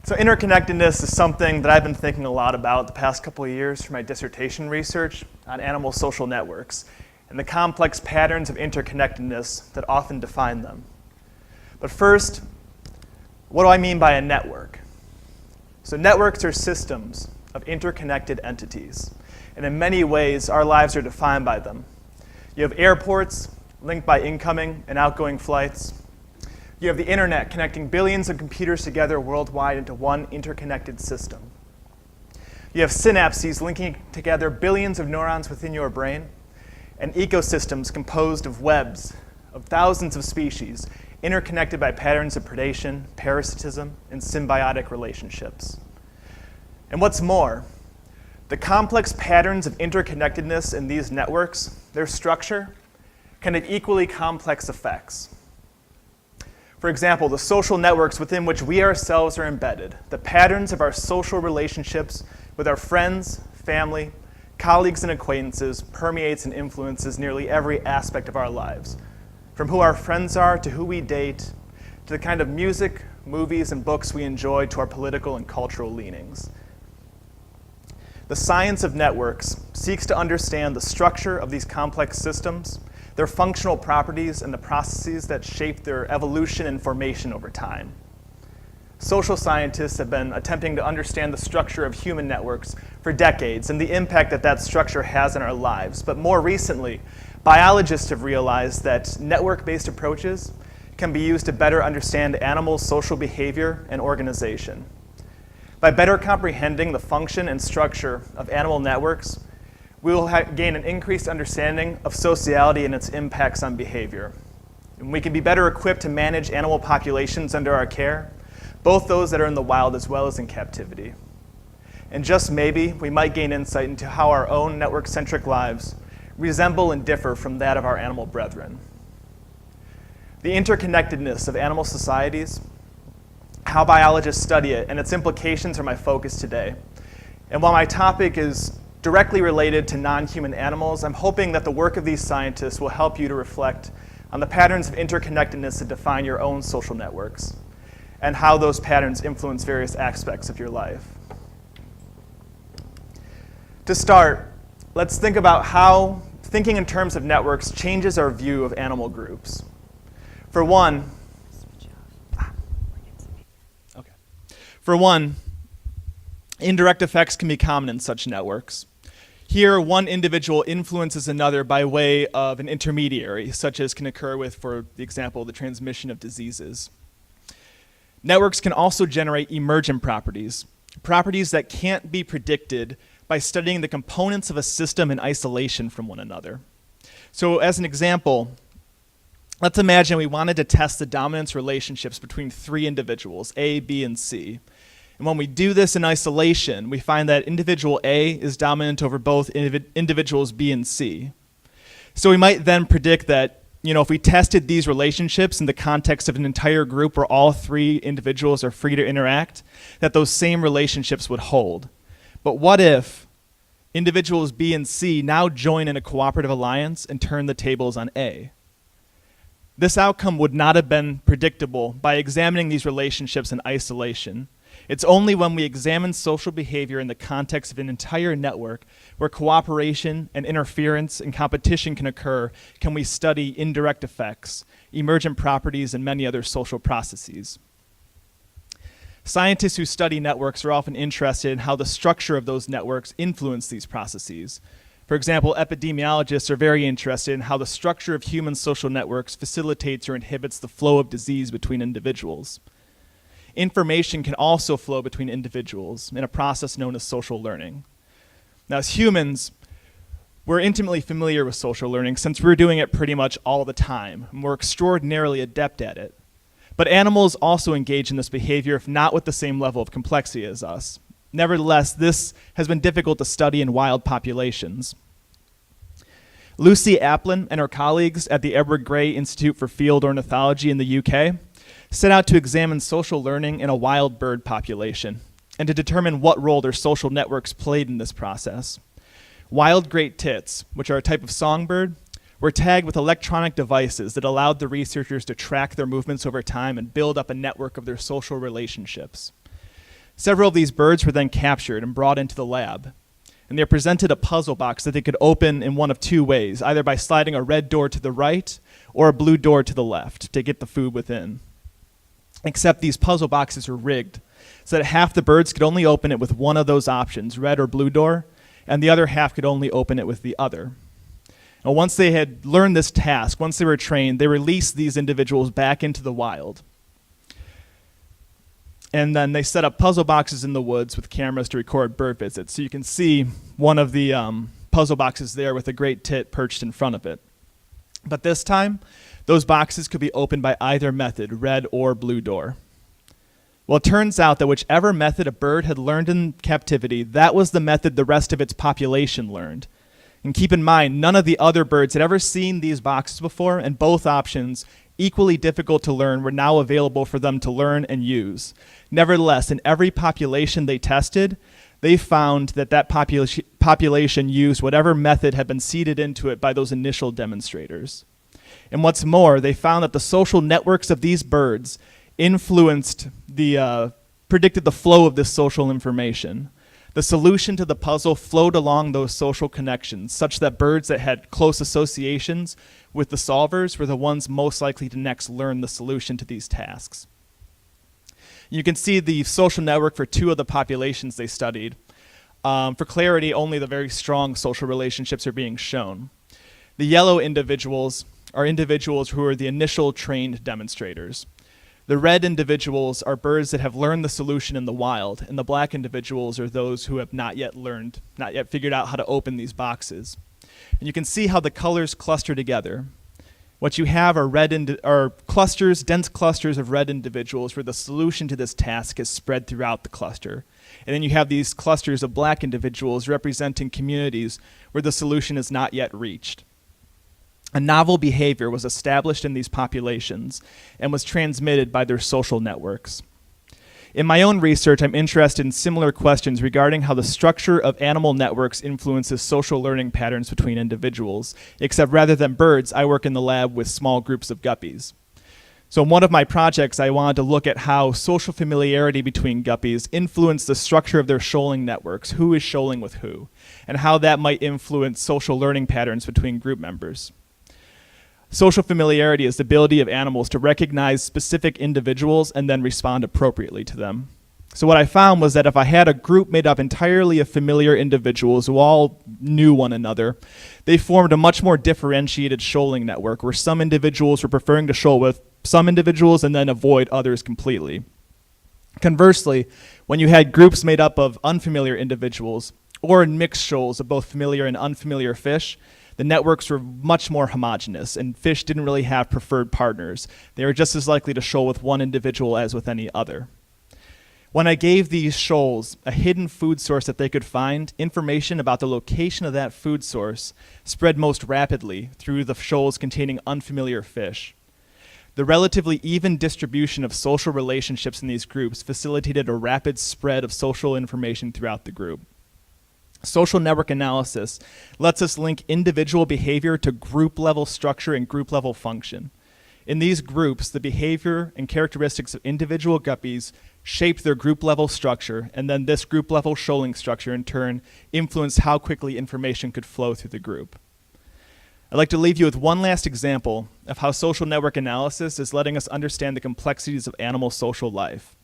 So interconnectedness is something that I've been thinking a lot about the past couple of years for my dissertation research on animal social networks and the complex patterns of interconnectedness that often define them. But first, what do I mean by a network? So networks are systems of interconnected entities, and in many ways, our lives are defined by them. You have airports linked by incoming and outgoing flights. You have the internet connecting billions of computers together worldwide into one interconnected system. You have synapses linking together billions of neurons within your brain, and ecosystems composed of webs of thousands of species interconnected by patterns of predation, parasitism, and symbiotic relationships. And what's more, the complex patterns of interconnectedness in these networks, their structure, can have equally complex effects. For example, the social networks within which we ourselves are embedded, the patterns of our social relationships with our friends, family, colleagues, and acquaintances permeates and influences nearly every aspect of our lives, from who our friends are to who we date, to the kind of music, movies, and books we enjoy, to our political and cultural leanings. The science of networks seeks to understand the structure of these complex systems, their functional properties, and the processes that shape their evolution and formation over time. Social scientists have been attempting to understand the structure of human networks for decades and the impact that that structure has on our lives. But more recently, biologists have realized that network-based approaches can be used to better understand animals' social behavior and organization. By better comprehending the function and structure of animal networks, we will gain an increased understanding of sociality and its impacts on behavior. And we can be better equipped to manage animal populations under our care, both those that are in the wild as well as in captivity. And just maybe, we might gain insight into how our own network-centric lives resemble and differ from that of our animal brethren. The interconnectedness of animal societies, how biologists study it, and its implications are my focus today. And while my topic is directly related to non-human animals, I'm hoping that the work of these scientists will help you to reflect on the patterns of interconnectedness that define your own social networks and how those patterns influence various aspects of your life. To start, let's think about how thinking in terms of networks changes our view of animal groups. For one, indirect effects can be common in such networks. Here, one individual influences another by way of an intermediary, such as can occur with, for the example, the transmission of diseases. Networks can also generate emergent properties, properties that can't be predicted by studying the components of a system in isolation from one another. So as an example, let's imagine we wanted to test the dominance relationships between three individuals, A, B, and C. And when we do this in isolation, we find that individual A is dominant over both individuals B and C. So we might then predict that, if we tested these relationships in the context of an entire group where all three individuals are free to interact, that those same relationships would hold. But what if individuals B and C now join in a cooperative alliance and turn the tables on A? This outcome would not have been predictable by examining these relationships in isolation. It's only when we examine social behavior in the context of an entire network where cooperation and interference and competition can occur can we study indirect effects, emergent properties, and many other social processes. Scientists who study networks are often interested in how the structure of those networks influence these processes. For example, epidemiologists are very interested in how the structure of human social networks facilitates or inhibits the flow of disease between individuals. Information can also flow between individuals in a process known as social learning. Now, as humans, we're intimately familiar with social learning since we're doing it pretty much all the time, and we're extraordinarily adept at it. But animals also engage in this behavior, if not with the same level of complexity as us. Nevertheless, this has been difficult to study in wild populations. Lucy Aplin and her colleagues at the Edward Gray Institute for Field Ornithology in the UK set out to examine social learning in a wild bird population and to determine what role their social networks played in this process. Wild great tits, which are a type of songbird, were tagged with electronic devices that allowed the researchers to track their movements over time and build up a network of their social relationships. Several of these birds were then captured and brought into the lab, and they were presented a puzzle box that they could open in one of two ways, either by sliding a red door to the right or a blue door to the left to get the food within. Except these puzzle boxes were rigged so that half the birds could only open it with one of those options, red or blue door, and the other half could only open it with the other. And once they had learned this task, once they were trained, they released these individuals back into the wild. And then they set up puzzle boxes in the woods with cameras to record bird visits. So you can see one of the puzzle boxes there with a great tit perched in front of it. But this time, those boxes could be opened by either method, red or blue door. Well, it turns out that whichever method a bird had learned in captivity, that was the method the rest of its population learned. And keep in mind, none of the other birds had ever seen these boxes before, and both options, equally difficult to learn, were now available for them to learn and use. Nevertheless, in every population they tested, they found that that population used whatever method had been seeded into it by those initial demonstrators. And what's more, they found that the social networks of these birds predicted the flow of this social information. The solution to the puzzle flowed along those social connections, such that birds that had close associations with the solvers were the ones most likely to next learn the solution to these tasks. You can see the social network for two of the populations they studied. For clarity, only the very strong social relationships are being shown. The yellow individuals are individuals who are the initial trained demonstrators. The red individuals are birds that have learned the solution in the wild, and the black individuals are those who have not yet figured out how to open these boxes. And you can see how the colors cluster together. What you have are clusters, dense clusters of red individuals where the solution to this task is spread throughout the cluster. And then you have these clusters of black individuals representing communities where the solution is not yet reached. A novel behavior was established in these populations and was transmitted by their social networks. In my own research, I'm interested in similar questions regarding how the structure of animal networks influences social learning patterns between individuals, except rather than birds, I work in the lab with small groups of guppies. So in one of my projects, I wanted to look at how social familiarity between guppies influenced the structure of their shoaling networks, who is shoaling with who, and how that might influence social learning patterns between group members. Social familiarity is the ability of animals to recognize specific individuals and then respond appropriately to them. So what I found was that if I had a group made up entirely of familiar individuals who all knew one another, they formed a much more differentiated shoaling network where some individuals were preferring to shoal with some individuals and then avoid others completely. Conversely, when you had groups made up of unfamiliar individuals or in mixed shoals of both familiar and unfamiliar fish, the networks were much more homogeneous, and fish didn't really have preferred partners. They were just as likely to shoal with one individual as with any other. When I gave these shoals a hidden food source that they could find, information about the location of that food source spread most rapidly through the shoals containing unfamiliar fish. The relatively even distribution of social relationships in these groups facilitated a rapid spread of social information throughout the group. Social network analysis lets us link individual behavior to group-level structure and group-level function. In these groups, the behavior and characteristics of individual guppies shaped their group-level structure, and then this group-level shoaling structure in turn influenced how quickly information could flow through the group. I'd like to leave you with one last example of how social network analysis is letting us understand the complexities of animal social life.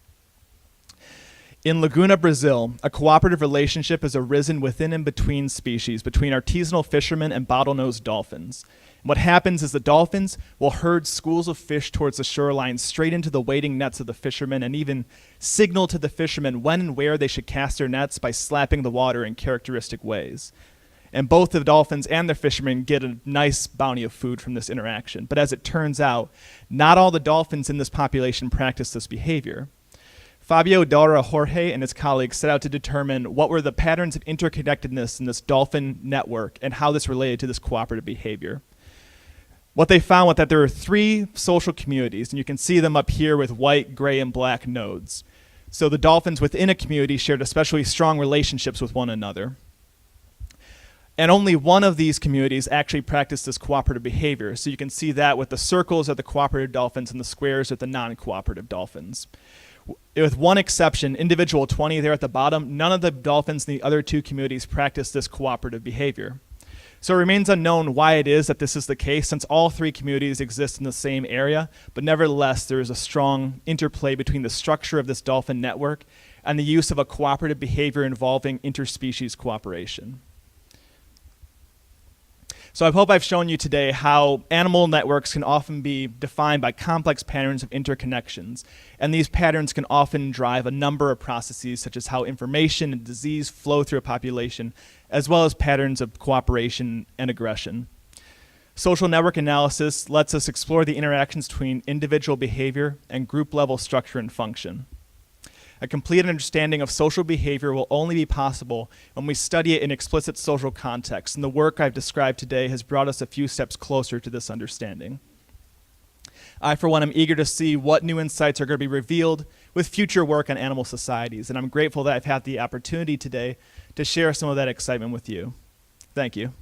In Laguna, Brazil, a cooperative relationship has arisen within and between species, between artisanal fishermen and bottlenose dolphins. And what happens is the dolphins will herd schools of fish towards the shoreline straight into the waiting nets of the fishermen and even signal to the fishermen when and where they should cast their nets by slapping the water in characteristic ways. And both the dolphins and the fishermen get a nice bounty of food from this interaction. But as it turns out, not all the dolphins in this population practice this behavior. Fabio Dora Jorge and his colleagues set out to determine what were the patterns of interconnectedness in this dolphin network and how this related to this cooperative behavior. What they found was that there were 3 social communities, and you can see them up here with white, gray, and black nodes. So the dolphins within a community shared especially strong relationships with one another. And only one of these communities actually practiced this cooperative behavior. So you can see that with the circles are the cooperative dolphins and the squares are the non-cooperative dolphins. With one exception, individual 20 there at the bottom, none of the dolphins in the other two communities practice this cooperative behavior. So it remains unknown why it is that this is the case, since all three communities exist in the same area, but nevertheless there is a strong interplay between the structure of this dolphin network and the use of a cooperative behavior involving interspecies cooperation. So I hope I've shown you today how animal networks can often be defined by complex patterns of interconnections, and these patterns can often drive a number of processes such as how information and disease flow through a population, as well as patterns of cooperation and aggression. Social network analysis lets us explore the interactions between individual behavior and group-level structure and function. A complete understanding of social behavior will only be possible when we study it in explicit social context, and the work I've described today has brought us a few steps closer to this understanding. I, for one, am eager to see what new insights are going to be revealed with future work on animal societies, and I'm grateful that I've had the opportunity today to share some of that excitement with you. Thank you.